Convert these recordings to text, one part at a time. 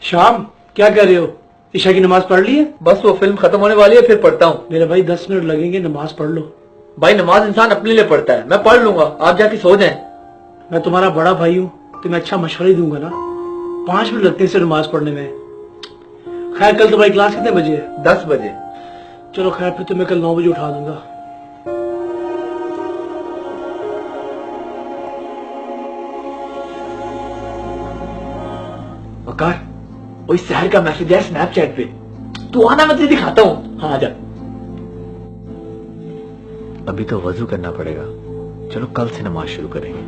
शाम क्या कर रहे हो? ईशा की नमाज पढ़ ली है? बस वो फिल्म खत्म होने वाली है, फिर पढ़ता हूँ। मेरे भाई 10 मिनट लगेंगे, नमाज पढ़ लो। भाई नमाज इंसान अपने लिए पढ़ता है, मैं पढ़ लूंगा, आप जाके सो जाएं। मैं तुम्हारा बड़ा भाई हूँ, तुम्हें अच्छा मशवरा ही दूंगा ना। 5 मिनट लगते हैं सिर्फ नमाज पढ़ने में। खैर कल तुम्हारी क्लास कितने बजे है? 10 बजे। चलो खैर फिर तुम्हें कल 9 बजे उठा दूंगा। वकार, वही शहर का मैसेज है स्नैपचैट पे, तू आना, मैं तुझे दिखाता हूँ। हाँ आजा। अभी तो वजू करना पड़ेगा, चलो कल से नमाज शुरू करेंगे।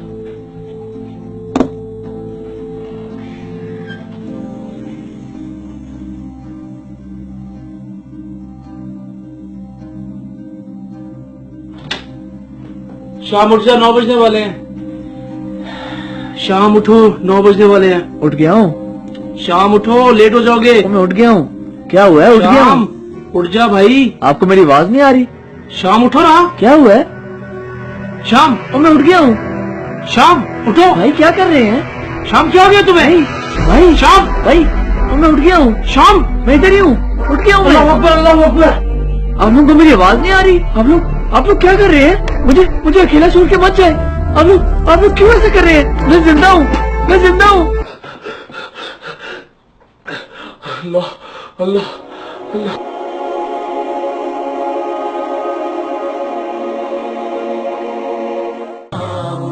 शाम उठ जा, 9 बजने वाले हैं। शाम उठो, 9 बजने वाले हैं। उठ गया हूँ। शाम उठो, लेट हो जाओगे। मैं उठ गया हूँ। क्या हुआ है? उठ गया शाम हूँ। उठ जा भाई। आपको मेरी आवाज नहीं आ रही? शाम उठो ना। क्या हुआ है? शाम मैं उठ गया हूँ। शाम उठो। भाई क्या कर रहे हैं? शाम क्या हो गया तुम्हें? भाई शाम भाई मैं उठ गया हूँ। शाम मैं इधर ही हूँ, उठ गया हूँ। अल्लाह अकबर, अल्लाह अकबर। आप लोगों को मेरी आवाज नहीं आ रही? आप लोग क्या कर रहे हैं? मुझे अकेला छोड़ के मत जाए। आप लोग क्यों ऐसा कर रहे हैं? मैं जिंदा हूँ, मैं जिंदा हूँ। अल्लाह अल्लाह अल्लाह।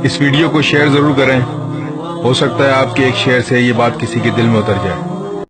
इस वीडियो को शेयर जरूर करें, हो सकता है आपके एक शेयर से ये बात किसी के दिल में उतर जाए।